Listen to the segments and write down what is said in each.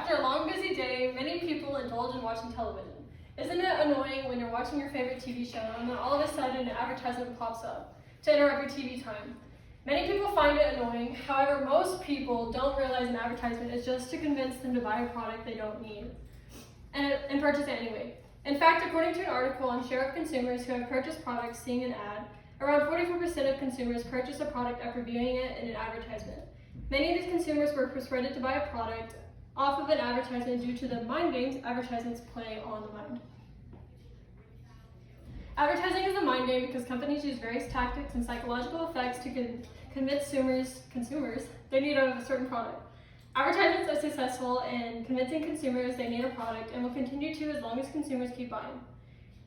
After a long, busy day, many people indulge in watching television. Isn't it annoying when you're watching your favorite TV show and then all of a sudden an advertisement pops up to interrupt your TV time? Many people find it annoying. However, most people don't realize an advertisement is just to convince them to buy a product they don't need and purchase it anyway. In fact, according to an article on share of consumers who have purchased products seeing an ad, around 44% of consumers purchase a product after viewing it in an advertisement. Many of these consumers were persuaded to buy a product off of an advertisement due to the mind games advertisements play on the mind. Advertising is a mind game because companies use various tactics and psychological effects to convince consumers they need a certain product. Advertisements are successful in convincing consumers they need a product and will continue to as long as consumers keep buying.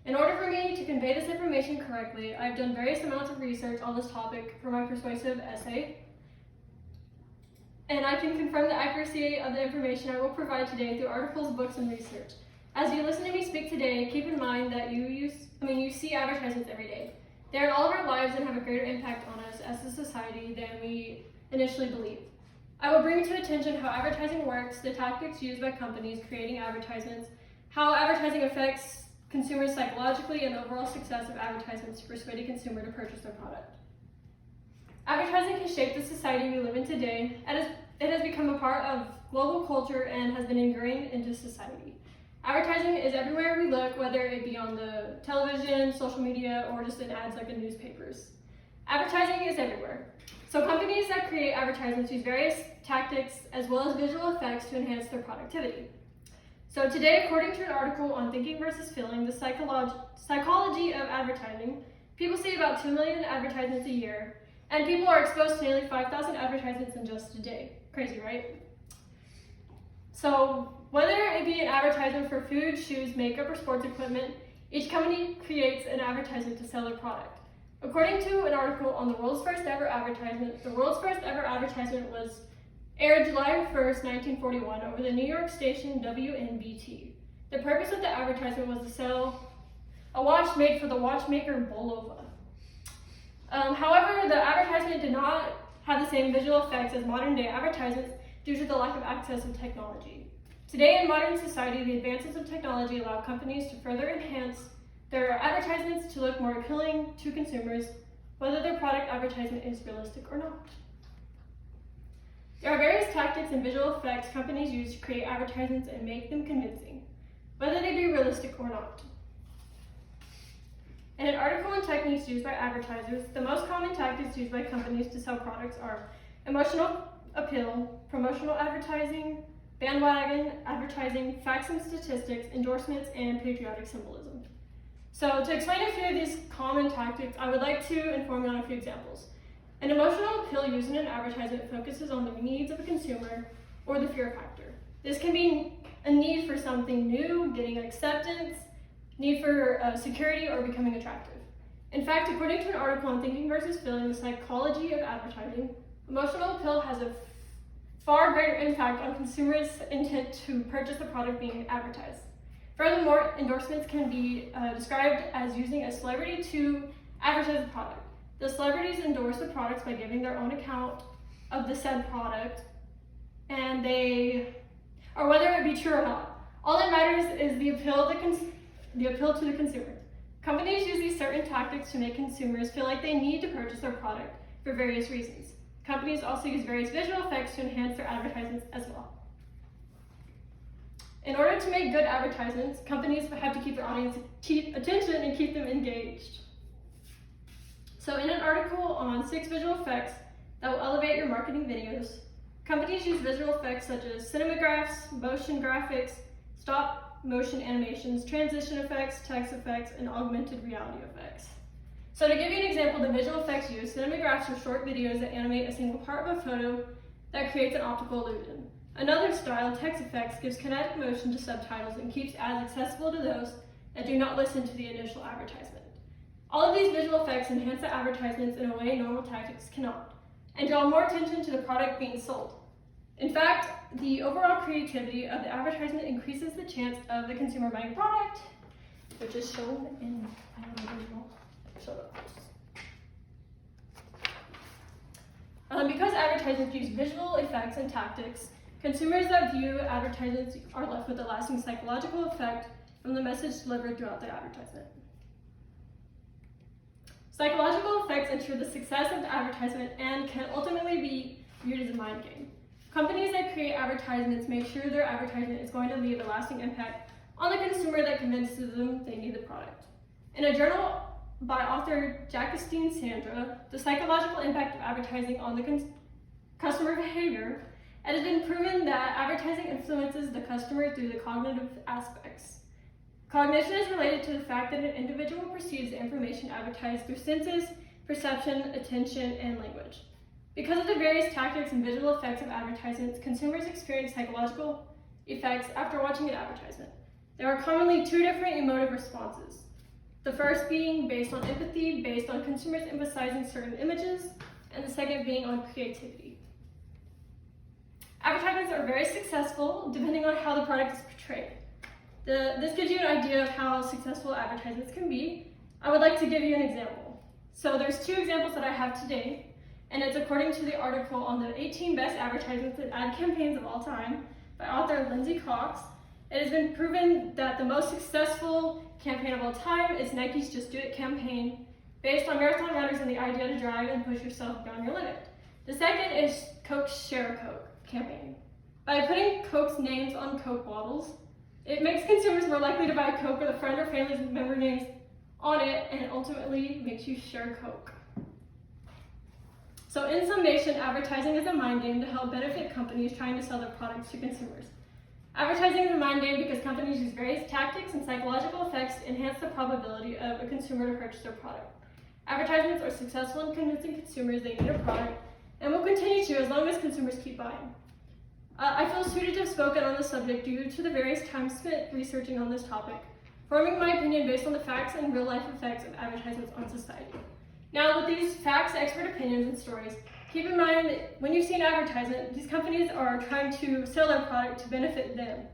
In order for me to convey this information correctly, I've done various amounts of research on this topic for my persuasive essay, and I can confirm the accuracy of the information I will provide today through articles, books, and research. As you listen to me speak today, keep in mind that you see advertisements every day. They are in all of our lives and have a greater impact on us as a society than we initially believe. I will bring to attention how advertising works, the tactics used by companies creating advertisements, how advertising affects consumers psychologically, and the overall success of advertisements to persuade a consumer to purchase their product. Advertising has shaped the society we live in today, and it has become a part of global culture and has been ingrained into society. Advertising is everywhere we look, whether it be on the television, social media, or just in ads like in newspapers. Advertising is everywhere. So companies that create advertisements use various tactics as well as visual effects to enhance their productivity. So today, according to an article on Thinking versus Feeling, the psychology of advertising, people see about 2 million advertisements a year, and people are exposed to nearly 5,000 advertisements in just a day. Crazy, right? So whether it be an advertisement for food, shoes, makeup, or sports equipment, each company creates an advertisement to sell their product. According to an article on the world's first ever advertisement, the world's first ever advertisement was aired July 1st, 1941 over the New York station WNBT. The purpose of the advertisement was to sell a watch made for the watchmaker Bulova. However, the advertisement did not have the same visual effects as modern day advertisements due to the lack of access of technology. Today in modern society, the advances of technology allow companies to further enhance their advertisements to look more appealing to consumers, whether their product advertisement is realistic or not. There are various tactics and visual effects companies use to create advertisements and make them convincing, whether they be realistic or not. In an article on techniques used by advertisers, the most common tactics used by companies to sell products are emotional appeal, promotional advertising, bandwagon advertising, facts and statistics, endorsements, and patriotic symbolism. So to explain a few of these common tactics, I would like to inform you on a few examples. An emotional appeal used in an advertisement focuses on the needs of a consumer or the fear factor. This can be a need for something new, getting acceptance, need for security, or becoming attractive. In fact, according to an article on Thinking versus Feeling, the psychology of advertising, emotional appeal has a far greater impact on consumers' intent to purchase the product being advertised. Furthermore, endorsements can be described as using a celebrity to advertise the product. The celebrities endorse the products by giving their own account of the said product, and or whether it be true or not. All that matters is the appeal to the consumer. Companies use these certain tactics to make consumers feel like they need to purchase their product for various reasons. Companies also use various visual effects to enhance their advertisements as well. In order to make good advertisements, companies have to keep their audience attention and keep them engaged. So in an article on 6 visual effects that will elevate your marketing videos, companies use visual effects such as cinemagraphs, motion graphics, stop motion animations, transition effects, text effects, and augmented reality effects. So to give you an example, the visual effects used, cinemagraphs are short videos that animate a single part of a photo that creates an optical illusion. Another style, text effects, gives kinetic motion to subtitles and keeps ads accessible to those that do not listen to the initial advertisement. All of these visual effects enhance the advertisements in a way normal tactics cannot, and draw more attention to the product being sold. In fact, the overall creativity of the advertisement increases the chance of the consumer buying product, which is shown in the visual. Because advertisements use visual effects and tactics, Consumers that view advertisements are left with a lasting psychological effect from the message delivered throughout the advertisement. Psychological effects ensure the success of the advertisement and can ultimately be viewed as a mind game. Companies that create advertisements make sure their advertisement is going to leave a lasting impact on the consumer that convinces them they need the product. In a journal by author Jacqueline Sandra, The Psychological Impact of Advertising on the Customer Behavior, it has been proven that advertising influences the customer through the cognitive aspects. Cognition is related to the fact that an individual perceives the information advertised through senses, perception, attention, and language. Because of the various tactics and visual effects of advertisements, consumers experience psychological effects after watching an advertisement. There are commonly two different emotive responses. The first being based on empathy, based on consumers emphasizing certain images, and the second being on creativity. Advertisements are very successful depending on how the product is portrayed. This gives you an idea of how successful advertisements can be. I would like to give you an example. So there's two examples that I have today, and it's according to the article on the 18 best advertisements and ad campaigns of all time by author Lindsay Cox. It has been proven that the most successful campaign of all time is Nike's Just Do It campaign, based on marathon runners and the idea to drive and push yourself beyond your limit. The second is Coke's Share a Coke campaign. By putting Coke's names on Coke bottles, it makes consumers more likely to buy Coke with a friend or family member names on it, and it ultimately makes you share Coke. So in summation, advertising is a mind game to help benefit companies trying to sell their products to consumers. Advertising is a mind game because companies use various tactics and psychological effects to enhance the probability of a consumer to purchase their product. Advertisements are successful in convincing consumers they need a product and will continue to as long as consumers keep buying. I feel suited to have spoken on this subject due to the various time spent researching on this topic, forming my opinion based on the facts and real-life effects of advertisements on society. Now, with these facts, expert opinions, and stories, keep in mind that when you see an advertisement, these companies are trying to sell their product to benefit them.